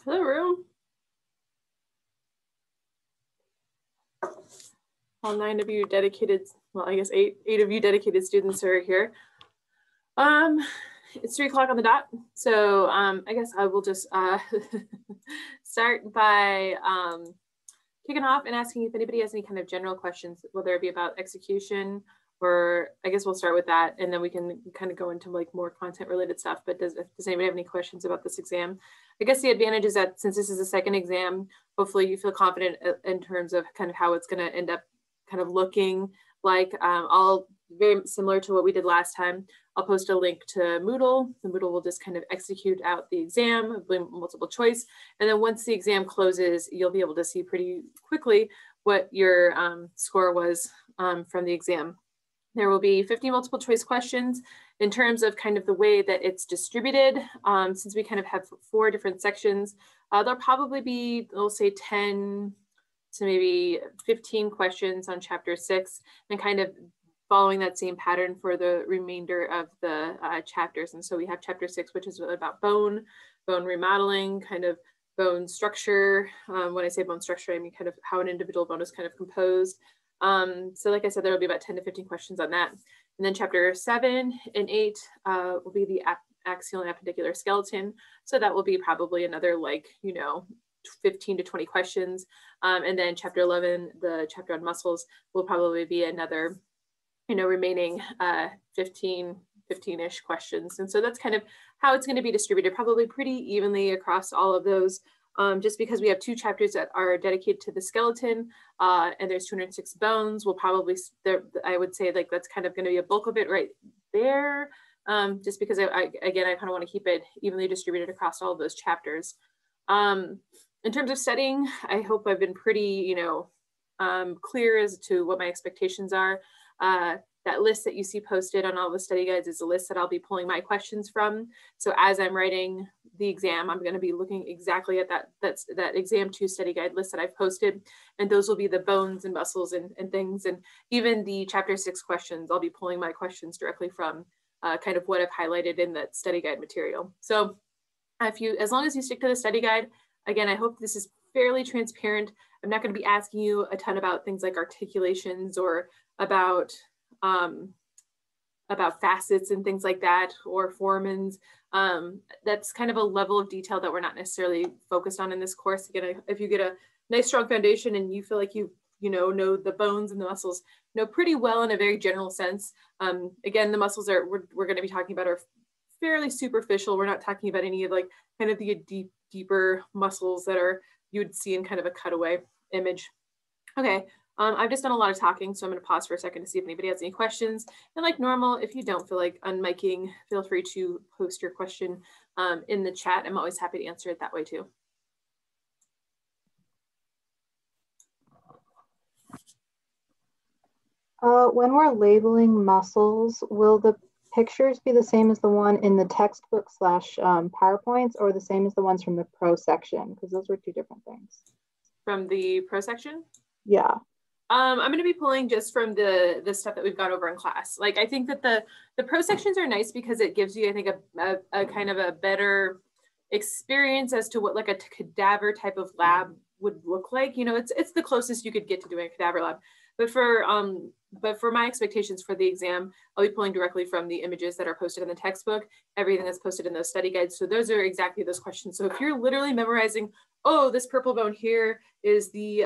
Hello, room. All 9 of you dedicated, well, I guess eight of you dedicated students are here. It's 3 o'clock on the dot. So I guess I will just start by kicking off and asking if anybody has any kind of general questions, whether it be about execution, or I guess we'll start with that, and then we can kind of go into like more content related stuff. But does anybody have any questions about this exam? I guess the advantage is that since this is a second exam, hopefully you feel confident in terms of kind of how it's going to end up kind of looking like. I'll, very similar to what we did last time, I'll post a link to Moodle. The Moodle will just kind of execute out the exam, multiple choice. And then once the exam closes, you'll be able to see pretty quickly what your score was from the exam. There will be 50 multiple choice questions. In terms of kind of the way that it's distributed, since we kind of have 4 different sections, there'll probably be, we'll say 10 to maybe 15 questions on chapter 6, and kind of following that same pattern for the remainder of the chapters. And so we have chapter 6, which is about bone remodeling, kind of bone structure. When I say bone structure, I mean kind of how an individual bone is kind of composed. So like I said, there will be about 10 to 15 questions on that. And then chapter 7 and 8 will be the axial and appendicular skeleton. So that will be probably another, like, 15 to 20 questions. And then chapter 11, the chapter on muscles, will probably be another, remaining 15-ish questions. And so that's kind of how it's going to be distributed, probably pretty evenly across all of those. Just because we have 2 chapters that are dedicated to the skeleton, and there's 206 bones, we'll probably, I would say, like, that's kind of going to be a bulk of it right there, just because I kind of want to keep it evenly distributed across all of those chapters. In terms of setting, I hope I've been pretty, clear as to what my expectations are. That list that you see posted on all the study guides is a list that I'll be pulling my questions from. So as I'm writing the exam, I'm going to be looking exactly at that exam 2 study guide list that I've posted. And those will be the bones and muscles and things. And even the chapter 6 questions, I'll be pulling my questions directly from kind of what I've highlighted in that study guide material. So as long as you stick to the study guide, again, I hope this is fairly transparent. I'm not going to be asking you a ton about things like articulations or about facets and things like that, or foramens. That's kind of a level of detail that we're not necessarily focused on in this course. Again, if you get a nice strong foundation and you feel like you know the bones and the muscles pretty well in a very general sense. Again, the muscles we're going to be talking about are fairly superficial. We're not talking about any of like kind of the deeper muscles that you would see in kind of a cutaway image. Okay. I've just done a lot of talking, so I'm going to pause for a second to see if anybody has any questions. And like normal, if you don't feel like unmiking, feel free to post your question in the chat. I'm always happy to answer it that way too. When we're labeling muscles, will the pictures be the same as the one in the textbook / PowerPoints, or the same as the ones from the pro section? Because those were 2 different things. From the pro section? Yeah. I'm going to be pulling just from the stuff that we've gone over in class. Like, I think that the pro sections are nice because it gives you, I think, a kind of a better experience as to what like a cadaver type of lab would look like. It's the closest you could get to doing a cadaver lab. But for my expectations for the exam, I'll be pulling directly from the images that are posted in the textbook, everything that's posted in those study guides. So those are exactly those questions. So if you're literally memorizing, oh, this purple bone here is the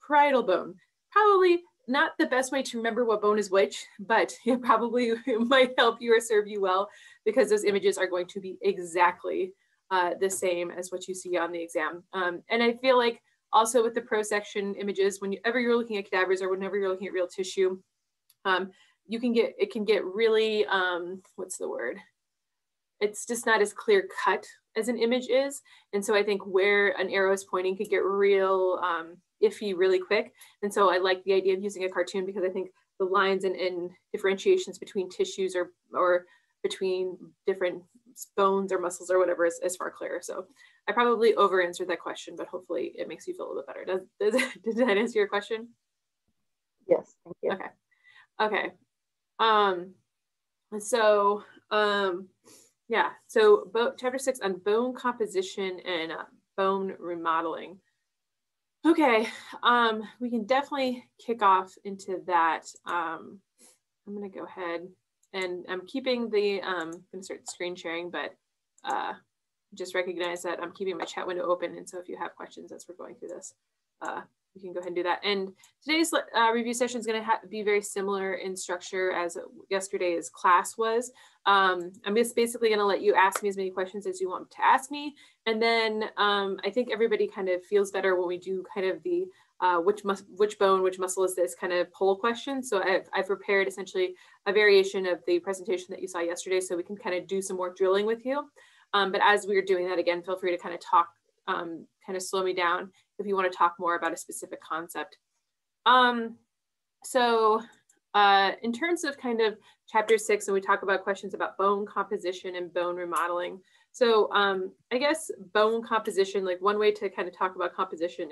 parietal bone, probably not the best way to remember what bone is which, but it probably might help you or serve you well, because those images are going to be exactly the same as what you see on the exam. And I feel like also with the pro section images, whenever you're looking at cadavers or whenever you're looking at real tissue, it can get really, what's the word? It's just not as clear cut as an image is. And so I think where an arrow is pointing could get real iffy really quick. And so I like the idea of using a cartoon, because I think the lines and differentiations between tissues or between different bones or muscles or whatever is far clearer. So I probably over answered that question, but hopefully it makes you feel a little bit better. Does that answer your question? Yes, thank you. Okay. So yeah, so chapter 6 on bone composition and bone remodeling. Okay, we can definitely kick off into that. I'm gonna go ahead and I'm keeping the, I'm gonna start screen sharing, but just recognize that I'm keeping my chat window open. And so if you have questions as we're going through this, we can go ahead and do that. And today's review session is going to be very similar in structure as yesterday's class was. I'm just basically going to let you ask me as many questions as you want to ask me. And then I think everybody kind of feels better when we do kind of the which bone, which muscle is this kind of poll question. So I've prepared essentially a variation of the presentation that you saw yesterday so we can kind of do some more drilling with you. But as we're doing that, again, feel free to kind of talk, kind of slow me down if you want to talk more about a specific concept. So in terms of kind of chapter 6, and we talk about questions about bone composition and bone remodeling. So I guess bone composition, like one way to kind of talk about composition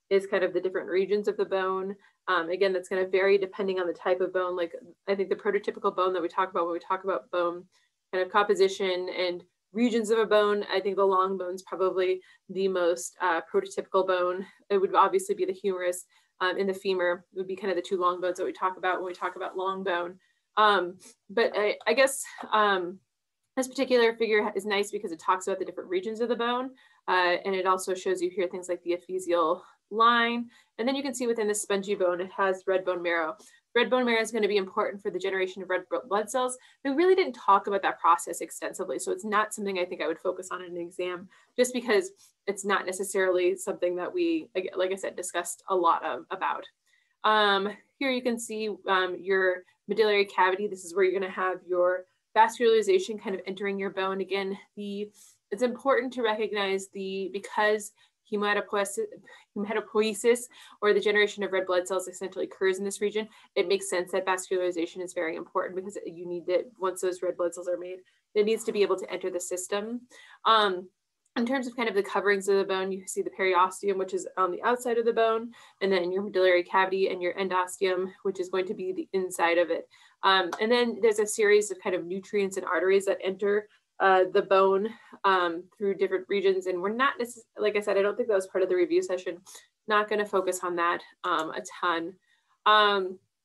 is kind of the different regions of the bone. Again, that's going to vary depending on the type of bone. Like I think the prototypical bone that we talk about when we talk about bone kind of composition and regions of a bone, I think the long bone is probably the most prototypical bone. It would obviously be the humerus and the femur would be kind of the two long bones that we talk about when we talk about long bone. But I guess this particular figure is nice because it talks about the different regions of the bone. And it also shows you here things like the epiphyseal line. And then you can see within the spongy bone, it has red bone marrow. Red bone marrow is going to be important for the generation of red blood cells. We really didn't talk about that process extensively. So it's not something I think I would focus on in an exam, just because it's not necessarily something that we, like I said, discussed a lot about. Here you can see your medullary cavity. This is where you're going to have your vascularization kind of entering your bone. Again, it's important to recognize because hematopoiesis or the generation of red blood cells essentially occurs in this region, it makes sense that vascularization is very important because you need it once those red blood cells are made. It needs to be able to enter the system. In terms of kind of the coverings of the bone, you see the periosteum, which is on the outside of the bone, and then your medullary cavity and your endosteum, which is going to be the inside of it. And then there's a series of kind of nutrients and arteries that enter the bone through different regions. And we're not, like I said, I don't think that was part of the review session. Not going to focus on that a ton.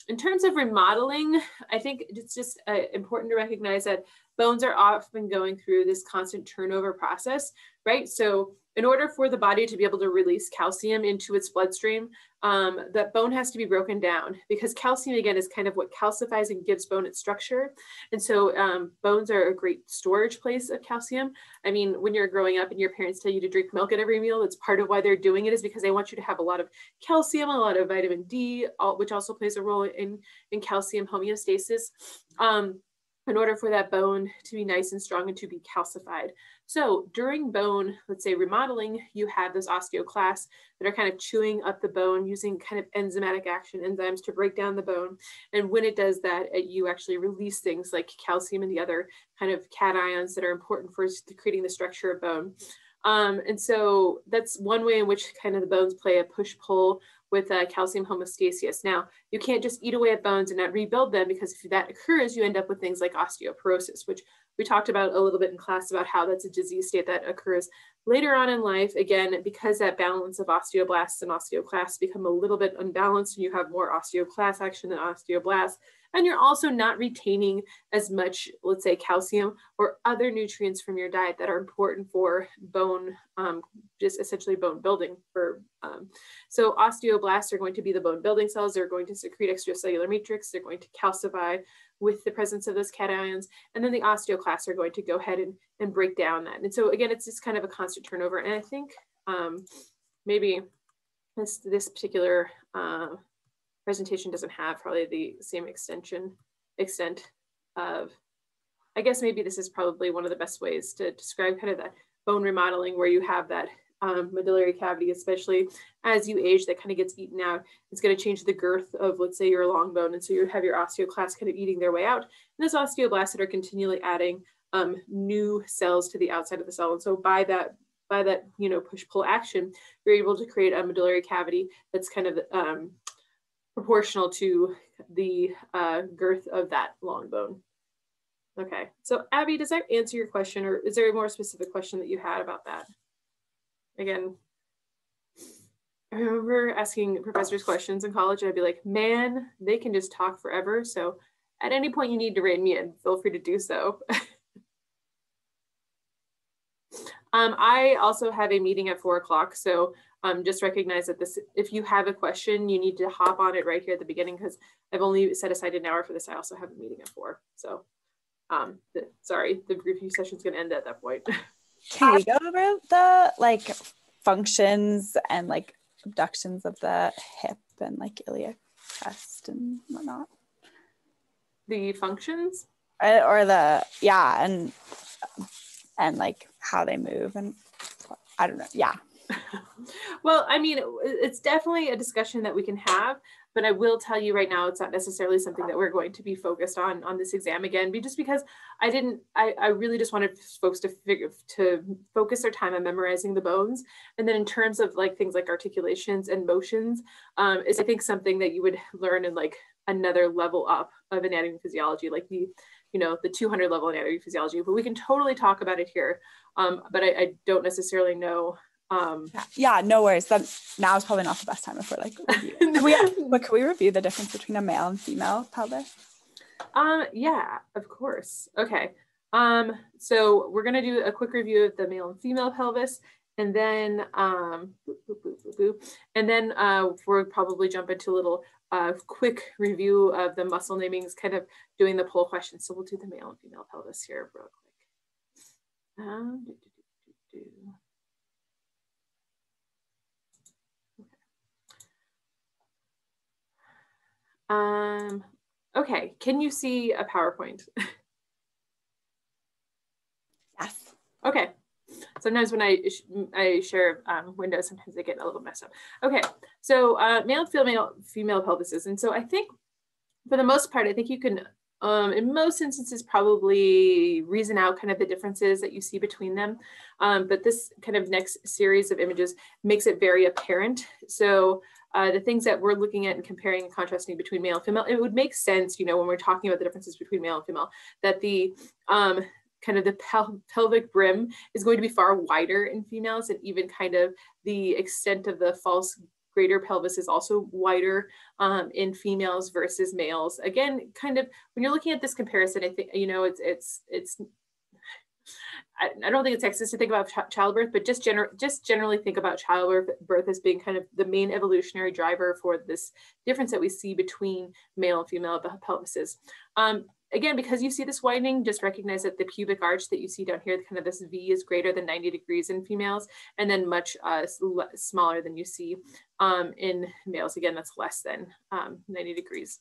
In terms of remodeling, I think it's just important to recognize that bones are often going through this constant turnover process, right? So in order for the body to be able to release calcium into its bloodstream, that bone has to be broken down because calcium, again, is kind of what calcifies and gives bone its structure. And so bones are a great storage place of calcium. I mean, when you're growing up and your parents tell you to drink milk at every meal, that's part of why they're doing it, is because they want you to have a lot of calcium, a lot of vitamin D, which also plays a role in calcium homeostasis. In order for that bone to be nice and strong and to be calcified. So during bone, let's say remodeling, you have those osteoclasts that are kind of chewing up the bone using kind of enzymatic action, enzymes to break down the bone. And when it does that, you actually release things like calcium and the other kind of cations that are important for creating the structure of bone. And so that's one way in which kind of the bones play a push-pull with calcium homeostasis. Now, you can't just eat away at bones and not rebuild them, because if that occurs, you end up with things like osteoporosis, which we talked about a little bit in class about how that's a disease state that occurs later on in life. Again, because that balance of osteoblasts and osteoclasts become a little bit unbalanced, and you have more osteoclast action than osteoblasts, and you're also not retaining as much, let's say, calcium or other nutrients from your diet that are important for bone, just essentially bone building. So osteoblasts are going to be the bone building cells. They're going to secrete extracellular matrix. They're going to calcify with the presence of those cations. And then the osteoclasts are going to go ahead and break down that. And so again, it's just kind of a constant turnover. And I think maybe this particular presentation doesn't have probably the same extent of, I guess maybe this is probably one of the best ways to describe kind of that bone remodeling, where you have that medullary cavity, especially as you age, that kind of gets eaten out. It's going to change the girth of, let's say, your long bone. And so you have your osteoclasts kind of eating their way out. And those osteoblasts that are continually adding new cells to the outside of the cell. And so by that push-pull action, you're able to create a medullary cavity that's kind of proportional to the girth of that long bone. Okay, so Abby, does that answer your question, or is there a more specific question that you had about that? again, I remember asking professors questions in college, and I'd be like, man, they can just talk forever. So at any point you need to rein me in, feel free to do so. I also have a meeting at 4 o'clock. So just recognize that this, if you have a question, you need to hop on it right here at the beginning, because I've only set aside an hour for this. I also have a meeting at 4. So sorry, the review session is going to end at that point. Can we go over the like functions and like abductions of the hip and like iliac crest and whatnot? The functions? Or the, yeah, and like how they move and I don't know. Yeah. Well, I mean, it's definitely a discussion that we can have, but I will tell you right now, it's not necessarily something that we're going to be focused on this exam again, just because I really just wanted folks to focus their time on memorizing the bones. And then in terms of like things like articulations and motions, is I think something that you would learn in like another level up of anatomy and physiology, like the 200 level anatomy physiology, but we can totally talk about it here. But I don't necessarily know. Yeah, no worries. Now is probably not the best time if we're like but can we review the difference between a male and female pelvis? Yeah, of course. Okay. So we're gonna do a quick review of the male and female pelvis, and then we'll probably jump into a little quick review of the muscle namings, kind of doing the poll questions. So we'll do the male and female pelvis here real quick. Okay, can you see a PowerPoint? Yes. Okay. Sometimes when I share windows, sometimes they get a little messed up. Okay, so male and female pelvises. And so I think for the most part, I think you can, in most instances, probably reason out kind of the differences that you see between them. But this kind of next series of images makes it very apparent. So the things that we're looking at and comparing and contrasting between male and female, it would make sense, when we're talking about the differences between male and female, that the kind of the pelvic brim is going to be far wider in females, and even kind of the extent of the false greater pelvis is also wider in females versus males. Again, kind of when you're looking at this comparison, I think, I don't think it's sexist to think about childbirth, but just generally think about childbirth as being kind of the main evolutionary driver for this difference that we see between male and female pelvises. Again, because you see this widening, just recognize that the pubic arch that you see down here, kind of this V, is greater than 90 degrees in females, and then much smaller than you see in males. Again, that's less than 90 degrees.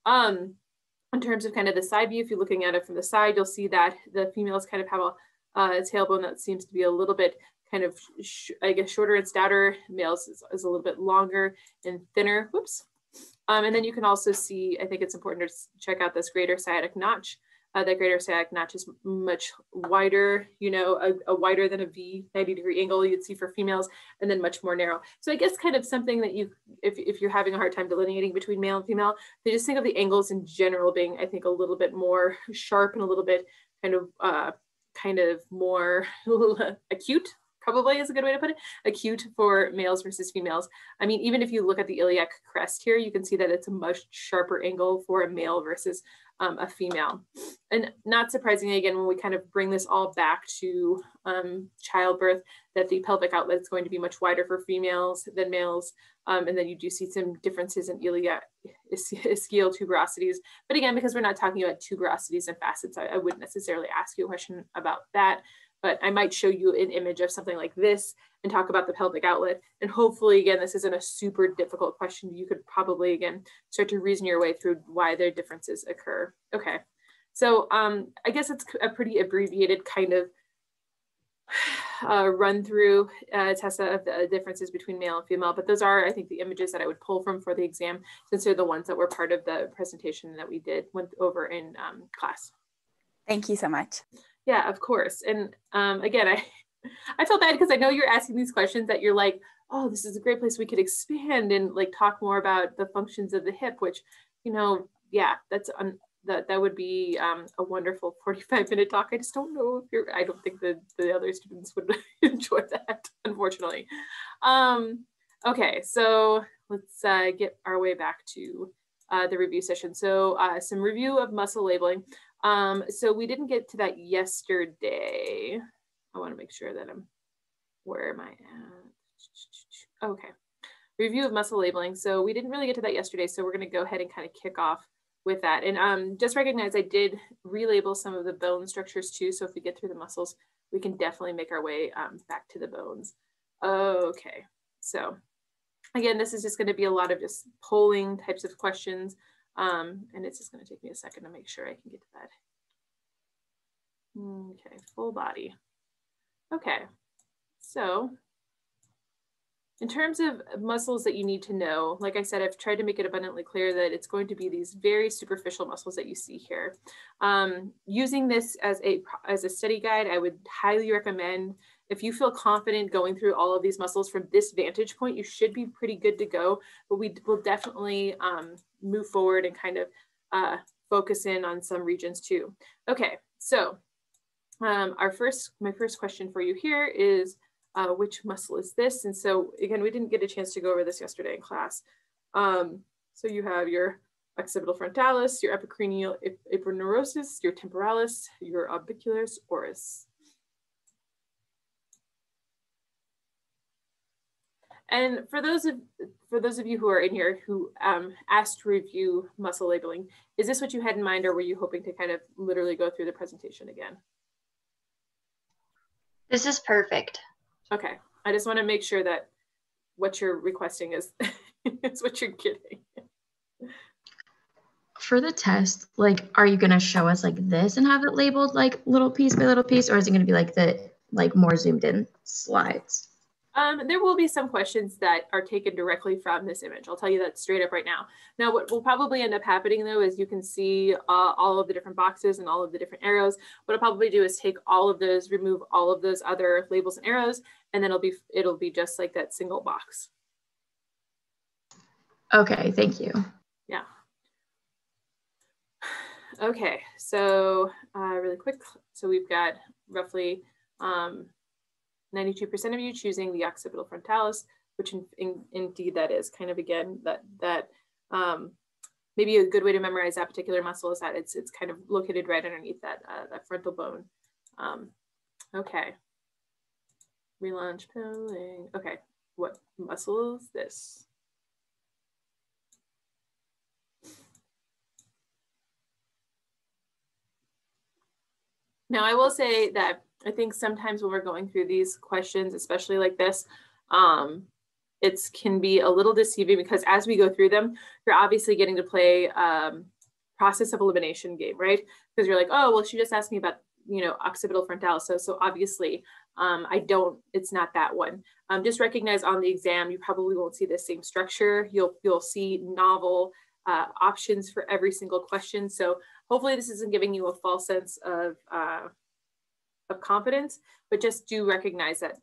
In terms of kind of the side view, if you're looking at it from the side, you'll see that the females kind of have a tailbone that seems to be a little bit kind of, I guess, shorter and stouter. Males is a little bit longer and thinner. Whoops. And then you can also see, I think it's important to check out this greater sciatic notch. That greater sciatic notch is much wider, a wider than a V 90-degree angle you'd see for females, and then much more narrow. So I guess kind of something that if you're having a hard time delineating between male and female, they just think of the angles in general being, I think, a little bit more sharp and a little bit kind of more acute. Probably is a good way to put it, acute for males versus females. I mean, even if you look at the iliac crest here, you can see that it's a much sharper angle for a male versus a female. And not surprisingly, again, when we kind of bring this all back to childbirth, that the pelvic outlet is going to be much wider for females than males. And then you do see some differences in iliac ischial tuberosities. But again, because we're not talking about tuberosities and facets, I wouldn't necessarily ask you a question about that. But I might show you an image of something like this and talk about the pelvic outlet. And hopefully, again, this isn't a super difficult question. You could probably, again, start to reason your way through why their differences occur. Okay, so I guess it's a pretty abbreviated kind of run through, Tessa, of the differences between male and female. But those are, I think, the images that I would pull from for the exam, since they're the ones that were part of the presentation that we went over in class. Thank you so much. Yeah, of course. And again, I felt bad because I know you're asking these questions that you're like, oh, this is a great place we could expand and like talk more about the functions of the hip, which, yeah, that's that would be a wonderful 45-minute talk. I just don't know if I don't think the other students would enjoy that, unfortunately. Okay, so let's get our way back to the review session. So some review of muscle labeling. So we didn't get to that yesterday. I want to make sure that where am I at? Okay, review of muscle labeling. So we didn't really get to that yesterday, so we're going to go ahead and kind of kick off with that. And just recognize I did relabel some of the bone structures too. So if we get through the muscles, we can definitely make our way back to the bones. Okay, so again, this is just going to be a lot of just polling types of questions. And it's just going to take me a second to make sure I can get to that. Okay, full body. Okay, so in terms of muscles that you need to know, like I said, I've tried to make it abundantly clear that it's going to be these very superficial muscles that you see here. Using this as a study guide, I would highly recommend, if you feel confident going through all of these muscles from this vantage point, you should be pretty good to go, but we will definitely move forward and kind of focus in on some regions too. Okay, so my first question for you here is, which muscle is this? And so again, we didn't get a chance to go over this yesterday in class. So you have your occipital frontalis, your epicranial aponeurosis, your temporalis, your orbicularis oris. And for those of you who are in here who asked to review muscle labeling, is this what you had in mind, or were you hoping to kind of literally go through the presentation again? This is perfect. Okay, I just want to make sure that what you're requesting is, is what you're getting. For the test, like, are you going to show us like this and have it labeled like little piece by little piece, or is it going to be like more zoomed in slides? There will be some questions that are taken directly from this image. I'll tell you that straight up right now. Now, what will probably end up happening though, is you can see all of the different boxes and all of the different arrows. What I'll probably do is take all of those, remove all of those other labels and arrows, and then it'll be just like that single box. Okay, thank you. Yeah. Okay, so really quick. So we've got roughly 92% of you choosing the occipital frontalis, which indeed that is kind of, again, that maybe a good way to memorize that particular muscle is that it's kind of located right underneath that frontal bone. Okay, relaunch polling. Okay, what muscle is this? Now I will say that I think sometimes when we're going through these questions, especially like this, it can be a little deceiving, because as we go through them, you're obviously getting to play process of elimination game, right? Because you're like, oh, well, she just asked me about, occipital frontalis. So obviously it's not that one. Just recognize on the exam, you probably won't see the same structure. You'll see novel options for every single question. So hopefully this isn't giving you a false sense of confidence, but just do recognize that,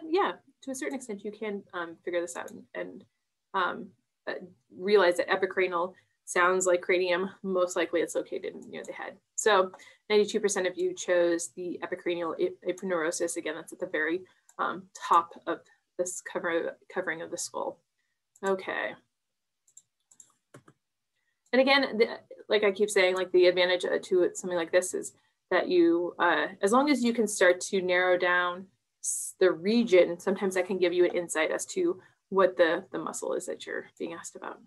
yeah, to a certain extent, you can figure this out and realize that epicranial sounds like cranium. Most likely it's located near the head. So 92% of you chose the epicranial aponeurosis. Again, that's at the very top of this covering of the skull. Okay. And again, like I keep saying, like the advantage to something like this is that you, as long as you can start to narrow down the region, sometimes that can give you an insight as to what the muscle is that you're being asked about.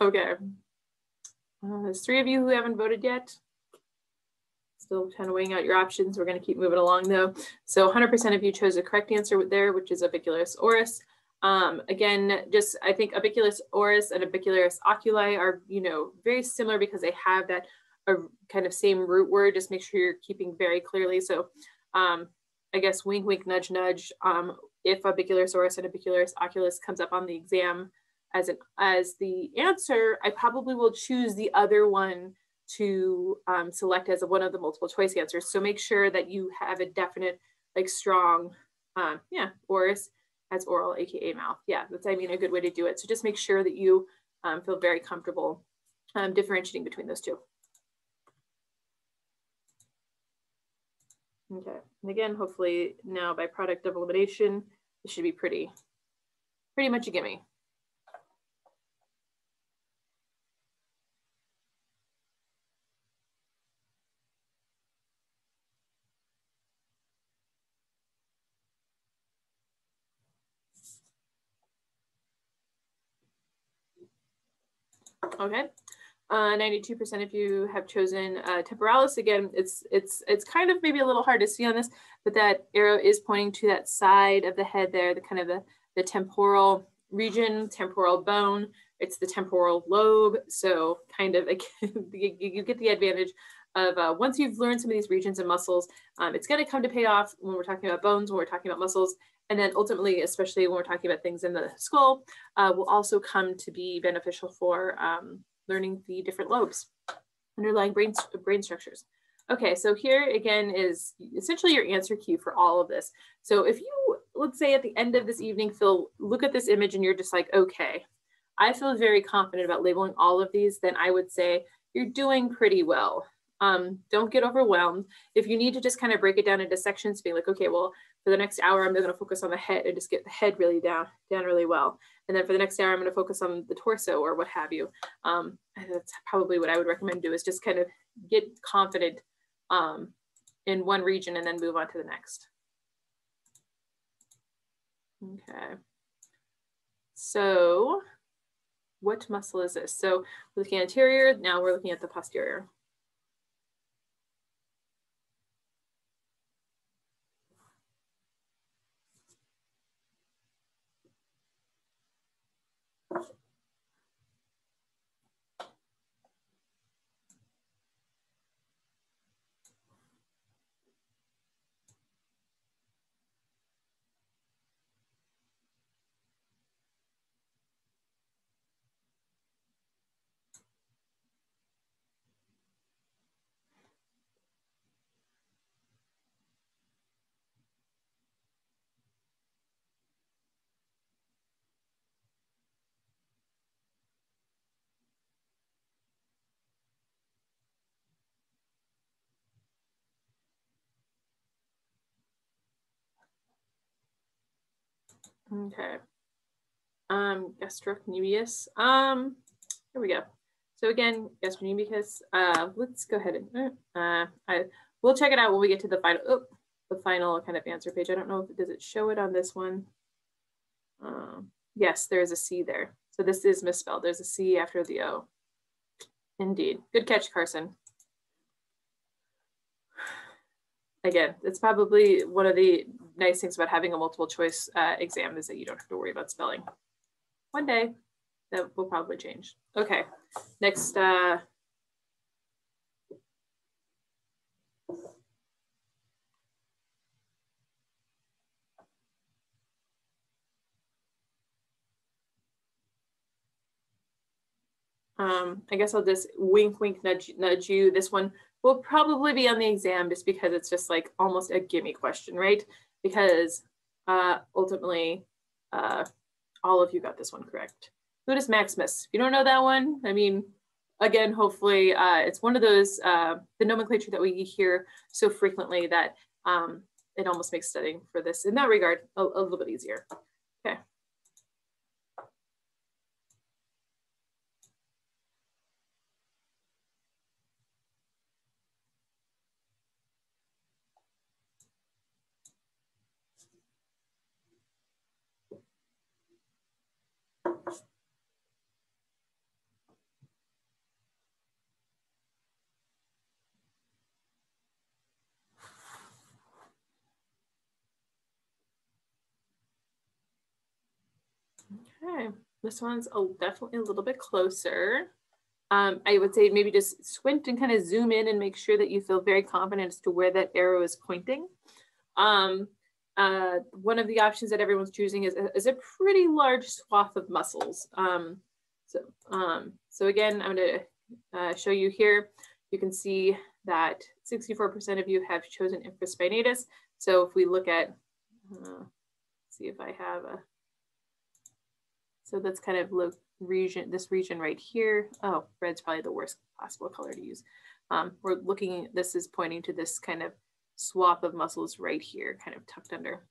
Okay, there's 3 of you who haven't voted yet. Still kind of weighing out your options. We're going to keep moving along though. So 100% of you chose the correct answer there, which is orbicularis oris. Again, just I think ubiquitous oris and ubiquitous oculi are, very similar because they have that kind of same root word. Just make sure you're keeping very clearly. So I guess wink, wink, nudge, nudge. If ubiquitous oris and ubiquitous oculus comes up on the exam as the answer, I probably will choose the other one to select as one of the multiple choice answers. So make sure that you have a definite, like strong, oris as oral, AKA mouth. Yeah, that's, I mean, a good way to do it. So just make sure that you feel very comfortable differentiating between those two. Okay, and again, hopefully now by product of elimination, it should be pretty much a gimme. Okay, 92% of you have chosen temporalis. Again, it's kind of maybe a little hard to see on this, but that arrow is pointing to that side of the head there, the kind of the temporal region, temporal bone. It's the temporal lobe. So kind of you get the advantage of once you've learned some of these regions and muscles, it's going to come to pay off when we're talking about bones, when we're talking about muscles. And then ultimately, especially when we're talking about things in the skull, will also come to be beneficial for learning the different lobes, underlying brain structures. Okay, so here again is essentially your answer key for all of this. So if you, let's say at the end of this evening, look at this image and you're just like, okay, I feel very confident about labeling all of these, then I would say you're doing pretty well. Don't get overwhelmed. If you need to just kind of break it down into sections, being like, okay, well, for the next hour, I'm going to focus on the head and just get the head really down really well. And then for the next hour, I'm going to focus on the torso or what have you. That's probably what I would recommend do, is just kind of get confident in one region and then move on to the next. Okay. So what muscle is this? So we're looking at anterior, now we're looking at the posterior. Okay. Gastrocnemius. Here we go. So again, gastrocnemius. Let's go ahead and we'll check it out when we get to the final kind of answer page. I don't know if does it show it on this one. Yes, there is a C there. So this is misspelled. There's a C after the O. Indeed. Good catch, Carson. Again, it's probably one of the nice things about having a multiple choice exam is that you don't have to worry about spelling. One day that will probably change. Okay, next. I guess I'll just wink, wink, nudge, nudge you. This one will probably be on the exam just because it's just like almost a gimme question, right? Because ultimately, all of you got this one correct. Gluteus maximus. If you don't know that one, I mean, again, hopefully it's one of those, the nomenclature that we hear so frequently that it almost makes studying for this in that regard a little bit easier. Okay. Okay, this one's definitely a little bit closer. I would say maybe just squint and kind of zoom in and make sure that you feel very confident as to where that arrow is pointing. One of the options that everyone's choosing is a pretty large swath of muscles. So again, I'm going to show you here. You can see that 64% of you have chosen infraspinatus. So if we look at, see if I have a, so that's kind of region, this region right here. Oh, red's probably the worst possible color to use. We're looking, this is pointing to this kind of swath of muscles right here, kind of tucked under.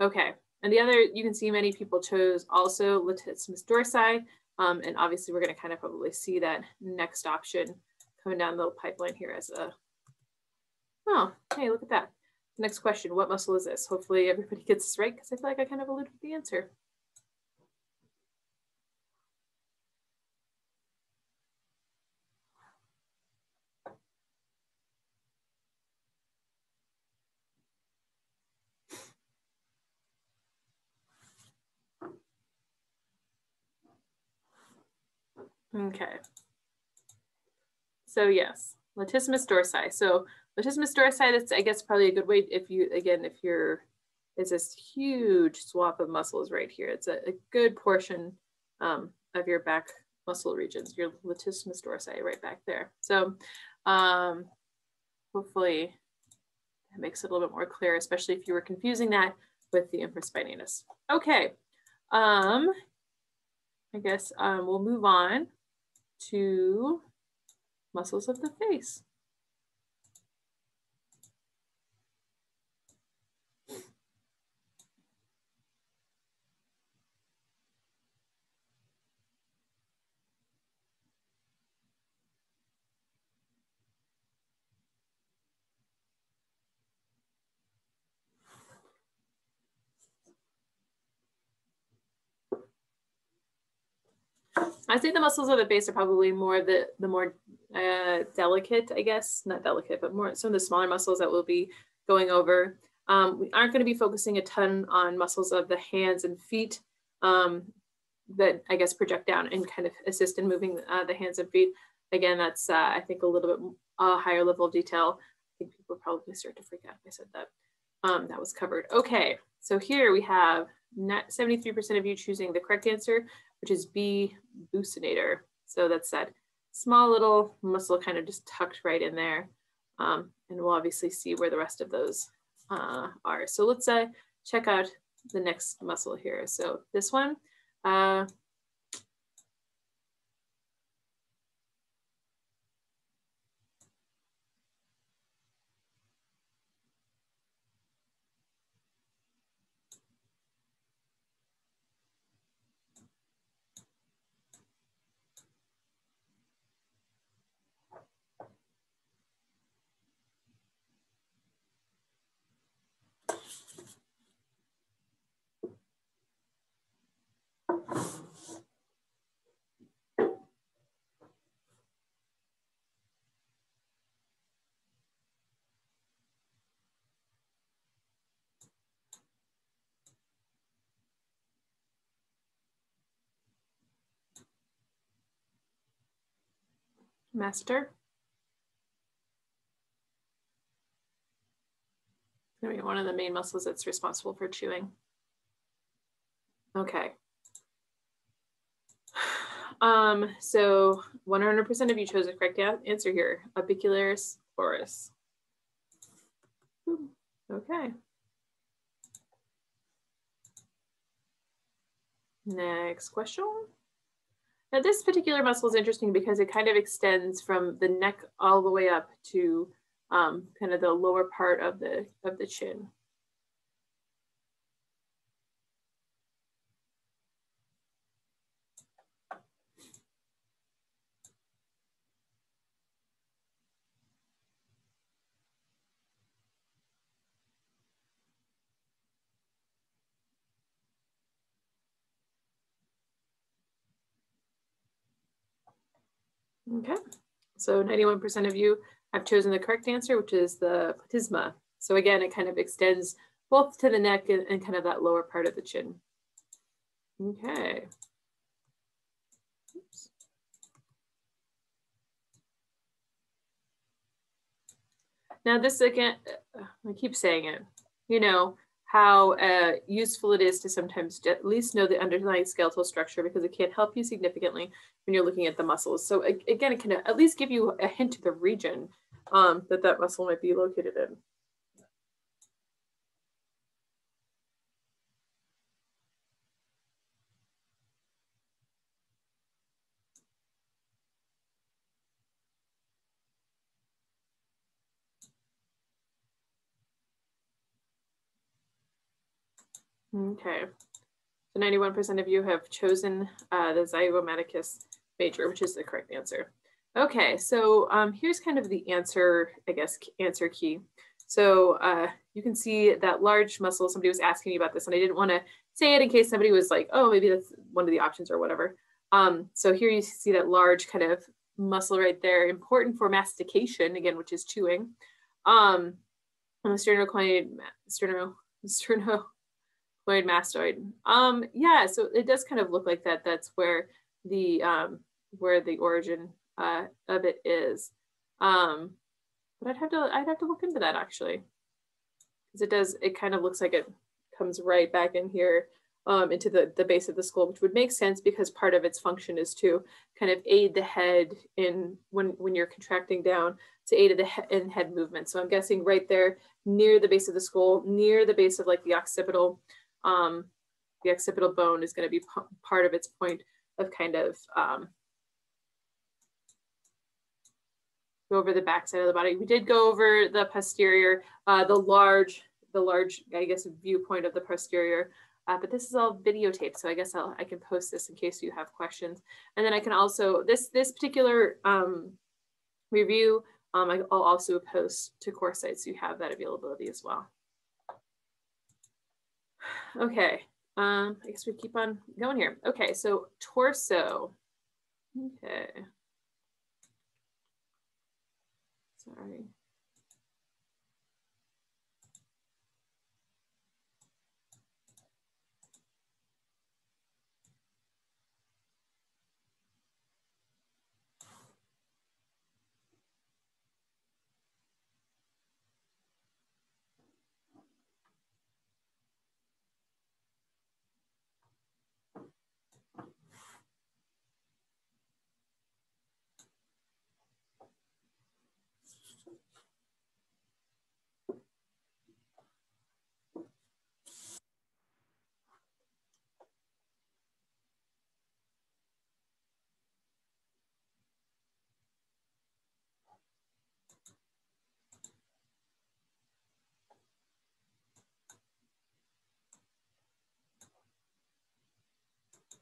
Okay, and the other, you can see many people chose also latissimus dorsi, and obviously we're gonna kind of probably see that next option coming down the pipeline here as a, oh, hey, look at that. Next question, what muscle is this? Hopefully everybody gets this right, because I feel like I kind of alluded to the answer. Okay. So yes, latissimus dorsi. So latissimus dorsi, that's, I guess, probably a good way if you, again, if you're, it's this huge swath of muscles right here. It's a good portion of your back muscle regions, your latissimus dorsi right back there. So hopefully that makes it a little bit more clear, especially if you were confusing that with the infraspinatus. Okay, I guess we'll move on to muscles of the face. I think the muscles of the face are probably more of the more delicate, I guess, not delicate, but more some of the smaller muscles that we'll be going over. We aren't going to be focusing a ton on muscles of the hands and feet that I guess project down and kind of assist in moving the hands and feet. Again, that's I think a little bit higher level of detail. I think people probably start to freak out if I said that. That was covered. Okay, so here we have 73% of you choosing the correct answer, which is B, buccinator. So that's that small little muscle kind of just tucked right in there. And we'll obviously see where the rest of those are. So let's check out the next muscle here. So this one, master. Maybe one of the main muscles that's responsible for chewing. Okay. So 100% of you chose the correct answer here, orbicularis oris. Okay. Next question. Now this particular muscle is interesting because it kind of extends from the neck all the way up to kind of the lower part of the chin. Okay, so 91% of you have chosen the correct answer, which is the platysma. So again, it kind of extends both to the neck and kind of that lower part of the chin. Okay. Oops. Now this again, I keep saying it, you know, how useful it is to sometimes at least know the underlying skeletal structure, because it can help you significantly when you're looking at the muscles. So again, it can at least give you a hint of the region that that muscle might be located in. Okay, so 91% of you have chosen the zygomaticus major, which is the correct answer. Okay, so here's kind of the answer, I guess, answer key. So you can see that large muscle. Somebody was asking me about this, and I didn't want to say it in case somebody was like, oh, maybe that's one of the options or whatever. So here you see that large kind of muscle right there, important for mastication, again, which is chewing. The sternocoid mastoid. Yeah, so it does kind of look like that. That's where the origin of it is. But I'd have to look into that actually, because it kind of looks like it comes right back in here into the base of the skull, which would make sense because part of its function is to kind of aid the head in when you're contracting down, to aid the head movement. So I'm guessing right there near the base of the skull, near the base of like the occipital bone is going to be part of its point of kind of go over the backside of the body. We did go over the posterior, the large, I guess, viewpoint of the posterior, but this is all videotaped, so I guess I can post this in case you have questions. And then I can also, this particular review, I'll also post to course sites so you have that availability as well. Okay, I guess we keep on going here. Okay, so torso. Okay. Sorry.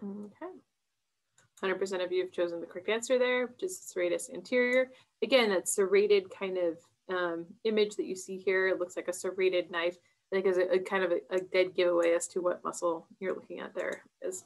Okay. 100% of you have chosen the correct answer there, which is serratus anterior. Again, that serrated kind of image that you see here. It looks like a serrated knife. I think is a kind of a dead giveaway as to what muscle you're looking at there is.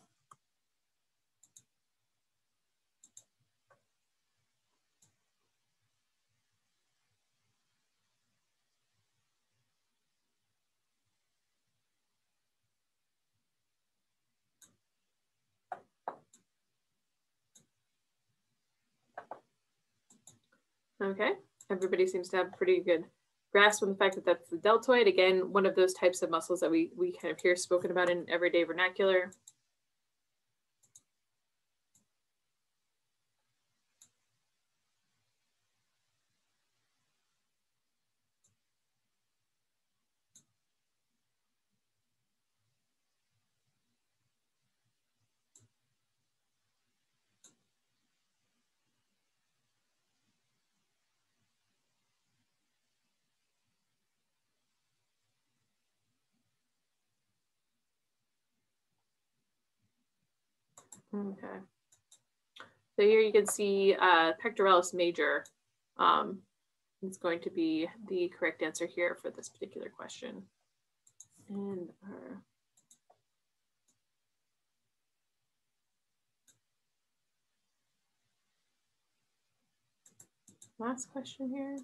Okay, everybody seems to have a pretty good grasp on the fact that that's the deltoid. Again, one of those types of muscles that we kind of hear spoken about in everyday vernacular. Okay. So here you can see pectoralis major is going to be the correct answer here for this particular question. And our last question here.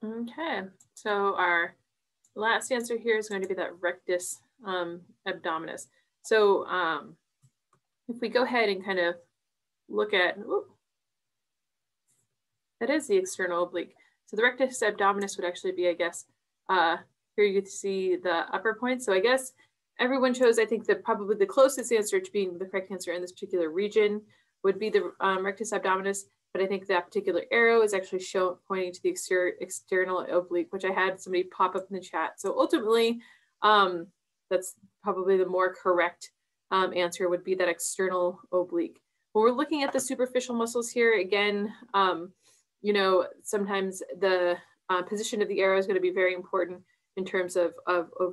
Okay, so our last answer here is going to be that rectus abdominis. So if we go ahead and kind of look at, that is the external oblique. So the rectus abdominis would actually be, I guess, here you can see the upper point. So I guess everyone chose, I think, that probably the closest answer to being the correct answer in this particular region would be the rectus abdominis. But I think that particular arrow is actually pointing to the external oblique, which I had somebody pop up in the chat. So ultimately, that's probably the more correct answer would be that external oblique. When we're looking at the superficial muscles here, again, you know, sometimes the position of the arrow is going to be very important in terms of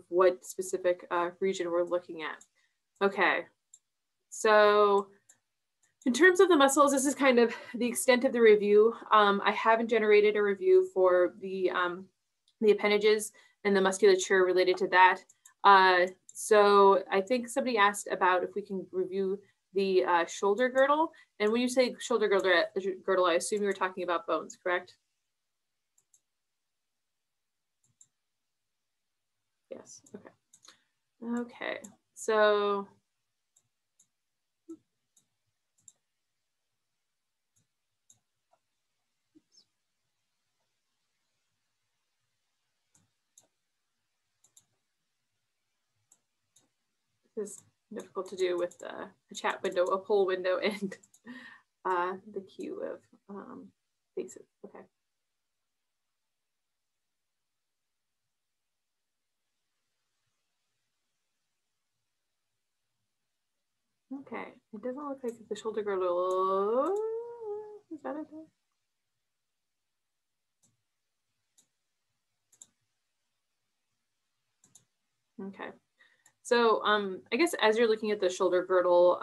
what specific region we're looking at. Okay, so in terms of the muscles, this is kind of the extent of the review. I haven't generated a review for the appendages and the musculature related to that. So I think somebody asked about if we can review the shoulder girdle. And when you say shoulder girdle, I assume you were talking about bones, correct? Yes, okay. Okay, so this is difficult to do with a chat window, a poll window, and the queue of faces. Okay. Okay, it doesn't look like the shoulder girdle. Is that it? Okay, so I guess as you're looking at the shoulder girdle,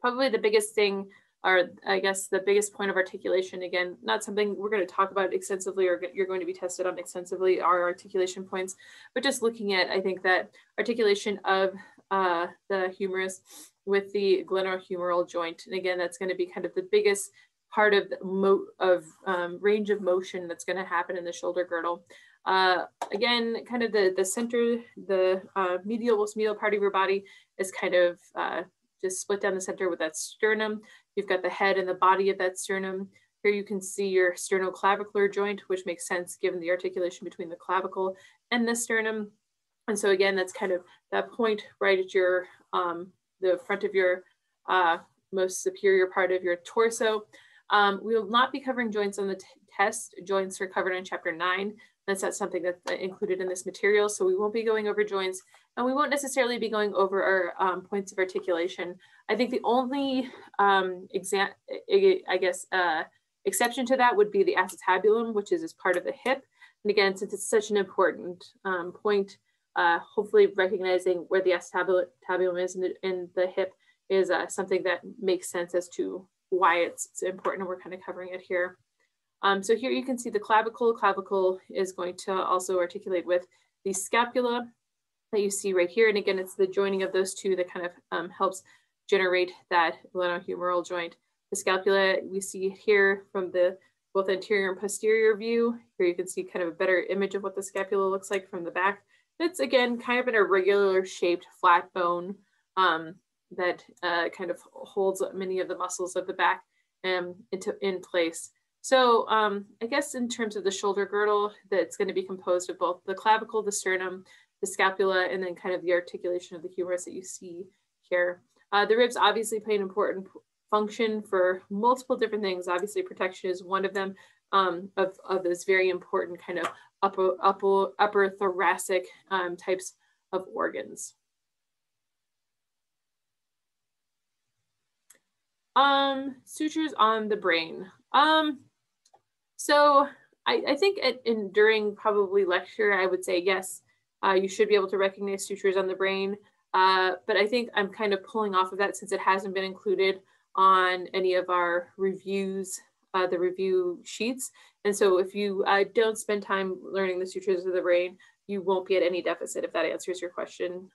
probably the biggest thing, or I guess the biggest point of articulation, again, not something we're going to talk about extensively or you're going to be tested on extensively, are articulation points, but just looking at, I think that articulation of the humerus with the glenohumeral joint. And again, that's going to be kind of the biggest part of the range of motion that's going to happen in the shoulder girdle. Again, kind of the center, the most medial part of your body is kind of just split down the center with that sternum. You've got the head and the body of that sternum. Here you can see your sternoclavicular joint, which makes sense given the articulation between the clavicle and the sternum. And so again, that's kind of that point right at your, the front of your most superior part of your torso. We will not be covering joints on the test. Joints are covered in chapter 9. That's not something that's included in this material. So we won't be going over joints, and we won't necessarily be going over our points of articulation. I think the only exception to that would be the acetabulum, which is as part of the hip. And again, since it's such an important point, hopefully recognizing where the acetabulum is in the hip is something that makes sense as to why it's important, and we're kind of covering it here. So here you can see the clavicle. Clavicle is going to also articulate with the scapula that you see right here. And again, it's the joining of those two that kind of helps generate that glenohumeral joint. The scapula we see here from the both anterior and posterior view. Here you can see kind of a better image of what the scapula looks like from the back. It's again kind of an irregular shaped flat bone that kind of holds many of the muscles of the back in place. So I guess in terms of the shoulder girdle, that's going to be composed of both the clavicle, the sternum, the scapula, and then kind of the articulation of the humerus that you see here. The ribs obviously play an important function for multiple different things. Obviously, protection is one of them, of this very important kind of upper thoracic types of organs. Sutures on the brain. So I think during probably lecture, I would say, yes, you should be able to recognize sutures on the brain. But I think I'm kind of pulling off of that since it hasn't been included on any of our reviews, the review sheets. And so if you don't spend time learning the sutures of the brain, you won't be at any deficit if that answers your question,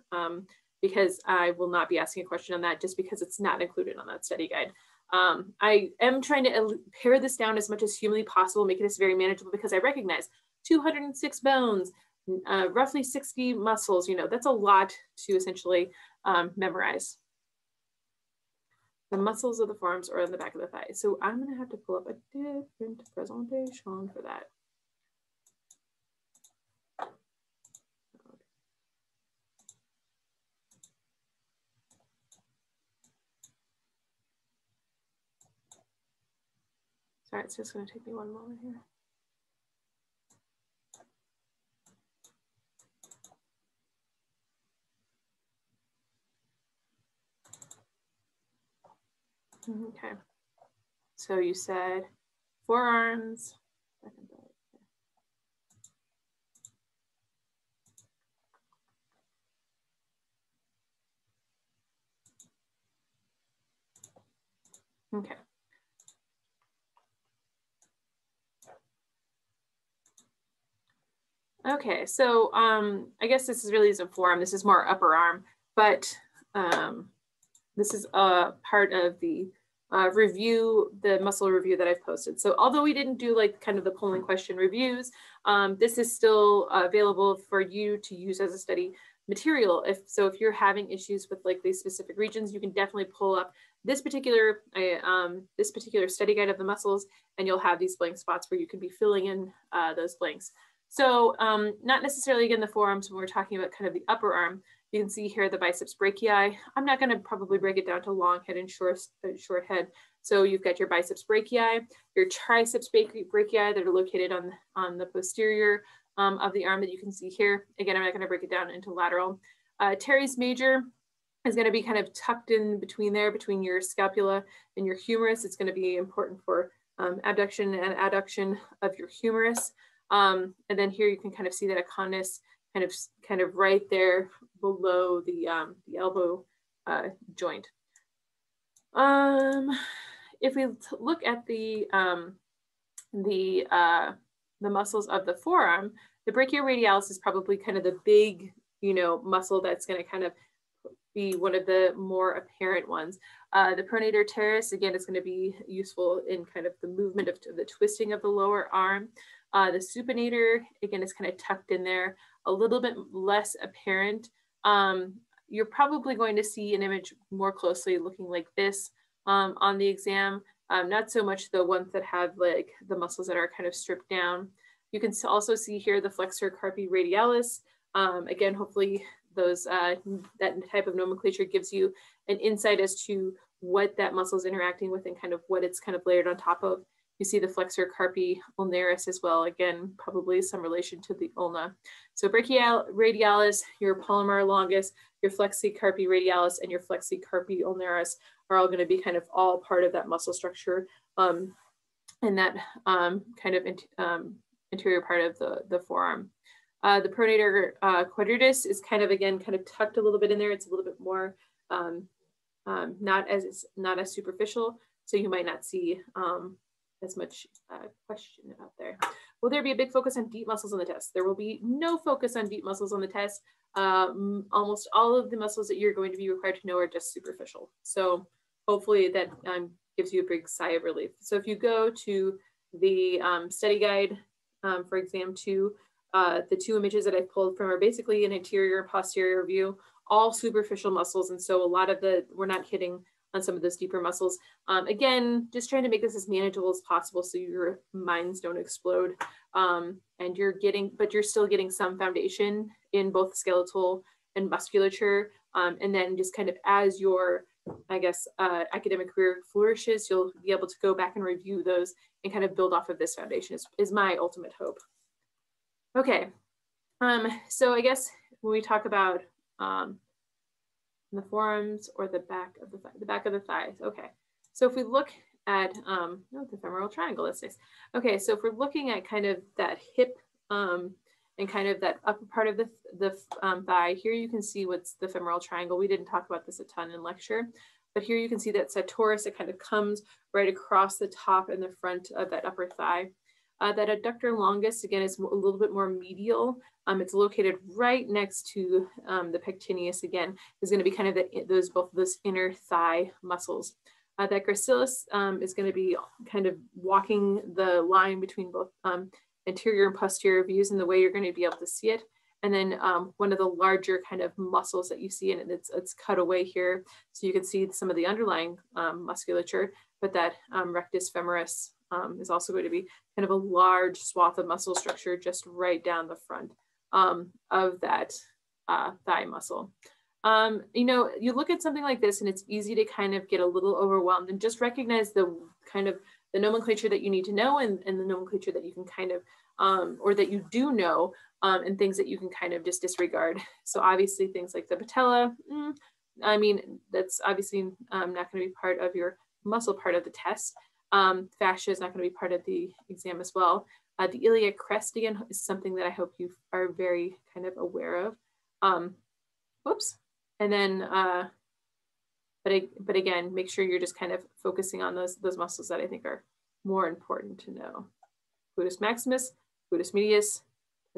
because I will not be asking a question on that just because it's not included on that study guide. I am trying to pare this down as much as humanly possible, making this very manageable, because I recognize 206 bones, roughly 60 muscles, you know, that's a lot to essentially memorize. The muscles of the forearms are on the back of the thigh. So I'm gonna have to pull up a different presentation for that. Sorry, it's just gonna take me one moment here. Okay, so you said forearms. Okay. Okay, so I guess this is really isn't forearm, this is more upper arm, but this is a part of the review, the muscle review that I've posted. So although we didn't do like kind of the polling question reviews, this is still available for you to use as a study material. If you're having issues with like these specific regions, you can definitely pull up this particular study guide of the muscles, and you'll have these blank spots where you can be filling in those blanks. So not necessarily again the forearms when we're talking about kind of the upper arm. You can see here the biceps brachii. I'm not going to probably break it down to long head and short head. So you've got your biceps brachii, your triceps brachii that are located on the posterior of the arm that you can see here. Again, I'm not going to break it down into lateral. Teres major is going to be kind of tucked in between there, between your scapula and your humerus. It's going to be important for abduction and adduction of your humerus. And then here you can kind of see that econdys kind of right there below the elbow joint. If we look at the muscles of the forearm, the brachioradialis is probably kind of the big, you know, muscle that's going to kind of be one of the more apparent ones. The pronator teres, again, is going to be useful in kind of the movement of the twisting of the lower arm. The supinator, again, is kind of tucked in there, a little bit less apparent. You're probably going to see an image more closely looking like this on the exam, not so much the ones that have like the muscles that are kind of stripped down. You can also see here the flexor carpi radialis. Again, hopefully those that type of nomenclature gives you an insight as to what that muscle is interacting with and kind of what it's kind of layered on top of. You see the flexor carpi ulnaris as well. Again, probably some relation to the ulna. So brachioradialis, your palmar longus, your flexi carpi radialis, and your flexi carpi ulnaris are all going to be kind of all part of that muscle structure and that kind of interior part of the forearm. The pronator quadratus is kind of, again, kind of tucked a little bit in there. It's a little bit more not as superficial, so you might not see as much question out there. Will there be a big focus on deep muscles on the test? There will be no focus on deep muscles on the test. Almost all of the muscles that you're going to be required to know are just superficial. So hopefully that gives you a big sigh of relief. So if you go to the study guide for exam 2, the two images that I pulled from are basically an anterior and posterior view, all superficial muscles. And so a lot of we're not hitting on some of those deeper muscles. Again, just trying to make this as manageable as possible so your minds don't explode. And but you're still getting some foundation in both skeletal and musculature. And then just kind of as your, I guess, academic career flourishes, you'll be able to go back and review those and kind of build off of this foundation is my ultimate hope. Okay, so I guess when we talk about the forearms or the back of the thighs. Okay, so if we look at the femoral triangle, that's nice. Okay, so if we're looking at kind of that hip and kind of that upper part of the thigh, here you can see what's the femoral triangle. We didn't talk about this a ton in lecture, but here you can see that sartorius, it kind of comes right across the top and the front of that upper thigh. That adductor longus, again, is a little bit more medial. It's located right next to the pectineus, again, is going to be kind of both those inner thigh muscles. that gracilis is going to be kind of walking the line between both anterior and posterior views, and the way you're going to be able to see it. And then one of the larger kind of muscles that you see, and it's cut away here, so you can see some of the underlying musculature, but that rectus femoris is also going to be kind of a large swath of muscle structure just right down the front of that thigh muscle. You know, you look at something like this and it's easy to kind of get a little overwhelmed, and just recognize the kind of the nomenclature that you need to know, and the nomenclature that you can kind of, or that you do know, and things that you can kind of just disregard. So obviously things like the patella, I mean, that's obviously not going to be part of your muscle part of the test. Fascia is not going to be part of the exam as well. The iliac crest, again, is something that I hope you are very kind of aware of. Whoops. And then, but again, make sure you're just kind of focusing on those muscles that I think are more important to know. Gluteus maximus, gluteus medius,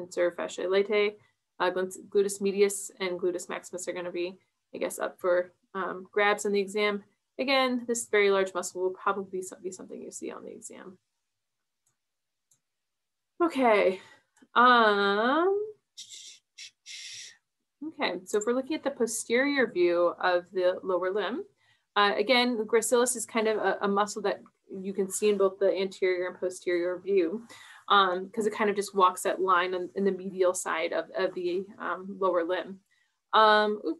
tensor fasciae latae, gluteus medius and gluteus maximus are going to be, I guess, up for grabs in the exam. Again, this very large muscle will probably be something you see on the exam. Okay. Okay, so if we're looking at the posterior view of the lower limb, again, the gracilis is kind of a muscle that you can see in both the anterior and posterior view, because it kind of just walks that line in the medial side of the lower limb. Probably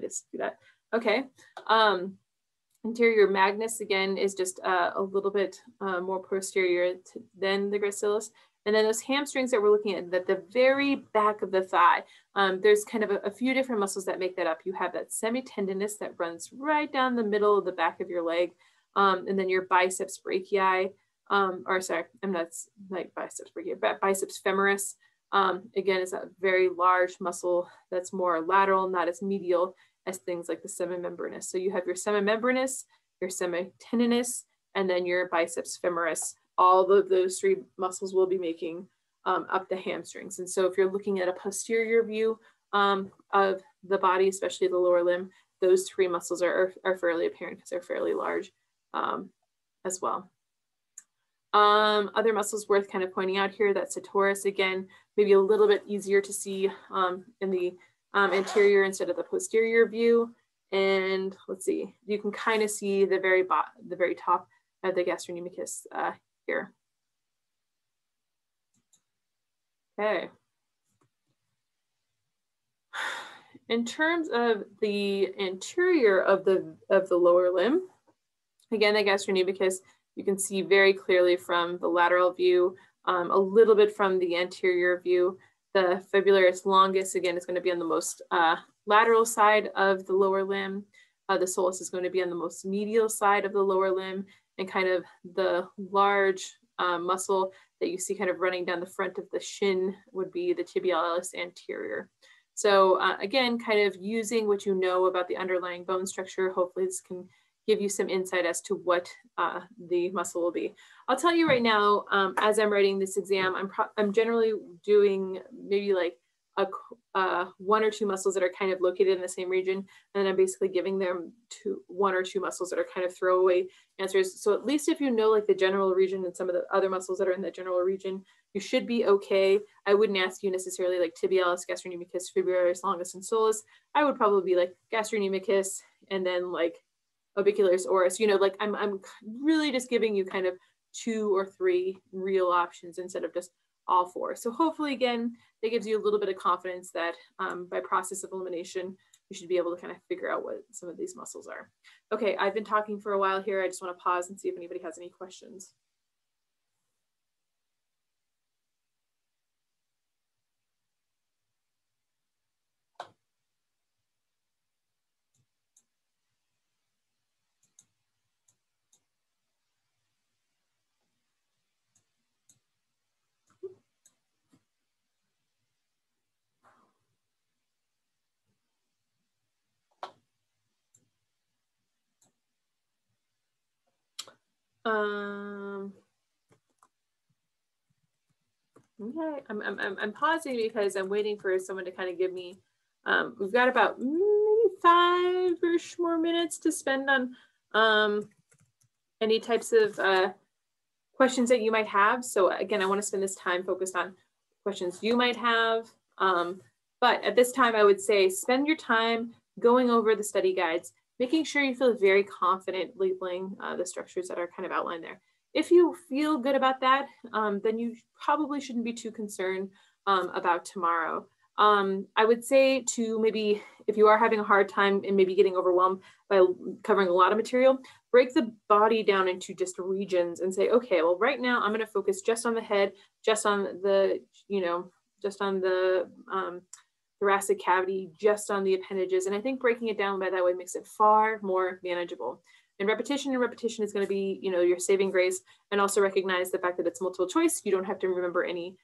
just do that. Okay. Anterior magnus, again, is just a little bit more posterior than the gracilis. And then those hamstrings that we're looking at the very back of the thigh, there's kind of a few different muscles that make that up. You have that semitendinous that runs right down the middle of the back of your leg. And then your biceps brachii, or sorry, I'm not like biceps brachii, but biceps femoris, again, is a very large muscle that's more lateral, not as medial as things like the semimembranous. So you have your semimembranous, your semitendinous, and then your biceps femoris. All of those three muscles will be making up the hamstrings. And so if you're looking at a posterior view of the body, especially the lower limb, those three muscles are fairly apparent because they're fairly large as well. Other muscles worth kind of pointing out here, that sartorius, again, maybe a little bit easier to see in the anterior instead of the posterior view. And let's see, you can kind of see the very top of the gastrocnemius here. Okay. In terms of the anterior of the lower limb, again, the gastrocnemius, you can see very clearly from the lateral view, a little bit from the anterior view. The fibularis longus, again, is going to be on the most lateral side of the lower limb. The soleus is going to be on the most medial side of the lower limb, and kind of the large muscle that you see kind of running down the front of the shin would be the tibialis anterior. So again, kind of using what you know about the underlying bone structure, hopefully this can give you some insight as to what the muscle will be. I'll tell you right now, as I'm writing this exam, I'm generally doing maybe like one or two muscles that are kind of located in the same region, and then I'm basically giving them one or two muscles that are kind of throwaway answers. So at least if you know like the general region and some of the other muscles that are in the general region, you should be okay. I wouldn't ask you necessarily like tibialis, gastrocnemius, fibularis longus, and soleus. I would probably be like gastrocnemius and then like orbicularis oris. You know, like I'm really just giving you kind of 2 or 3 real options instead of just all 4. So hopefully, again, that gives you a little bit of confidence that by process of elimination, you should be able to kind of figure out what some of these muscles are. Okay, I've been talking for a while here. I just want to pause and see if anybody has any questions. Okay, I'm pausing because I'm waiting for someone to kind of give me, we've got about maybe 5-ish more minutes to spend on any types of questions that you might have. So again, I want to spend this time focused on questions you might have. But at this time, I would say spend your time going over the study guides, making sure you feel very confident labeling the structures that are kind of outlined there. If you feel good about that, then you probably shouldn't be too concerned about tomorrow. I would say to maybe, if you are having a hard time and maybe getting overwhelmed by covering a lot of material, break the body down into just regions and say, okay, well, right now I'm going to focus just on the head, just on the, just on the thoracic cavity, just on the appendages. And I think breaking it down by that way makes it far more manageable. And repetition is going to be, your saving grace, and also recognize the fact that it's multiple choice. You don't have to remember any,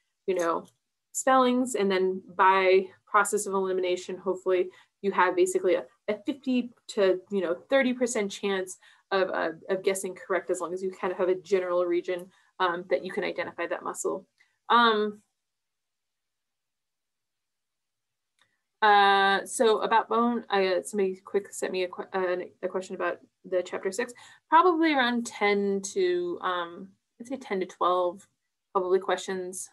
spellings. And then by process of elimination, hopefully you have basically a 50 to 30% chance of guessing correct, as long as you kind of have a general region that you can identify that muscle. So about bone, somebody quick sent me a question about the chapter 6, probably around 10 to, I'd say 10 to 12, probably questions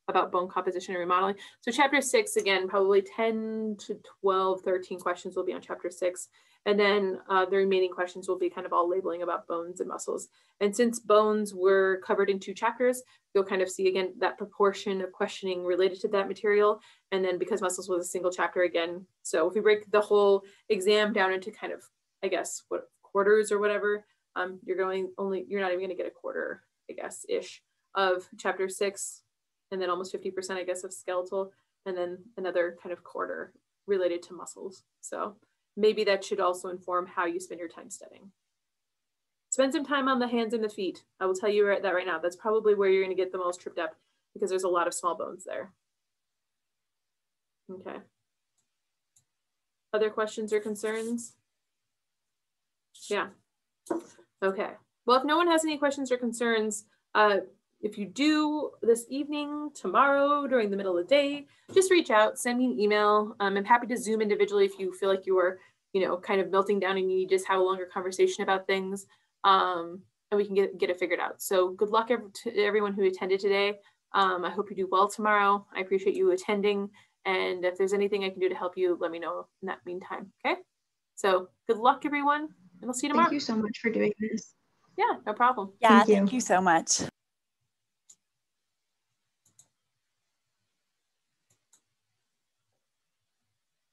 about bone composition and remodeling. So chapter 6, again, probably 10 to 12, 13 questions will be on chapter 6. And then the remaining questions will be kind of all labeling about bones and muscles. And since bones were covered in 2 chapters, you'll kind of see again that proportion of questioning related to that material. And then because muscles was a single chapter again, so if we break the whole exam down into kind of, I guess, what quarters or whatever, you're not even going to get a quarter, I guess, ish of chapter 6, and then almost 50%, I guess, of skeletal, and then another kind of quarter related to muscles. So maybe that should also inform how you spend your time studying. Spend some time on the hands and the feet. I will tell you that right now. That's probably where you're going to get the most tripped up, because there's a lot of small bones there. Okay. Other questions or concerns? Yeah. Okay. Well, if no one has any questions or concerns, if you do this evening, tomorrow, during the middle of the day, just reach out, send me an email. I'm happy to Zoom individually if you feel like you are, kind of melting down and you need to just have a longer conversation about things. And we can get it figured out. So good luck to everyone who attended today. I hope you do well tomorrow. I appreciate you attending. And if there's anything I can do to help you, let me know in that meantime. Okay. So good luck, everyone. And I'll see you tomorrow. Thank you so much for doing this. Yeah, no problem. Yeah, Thank you. Thank you so much.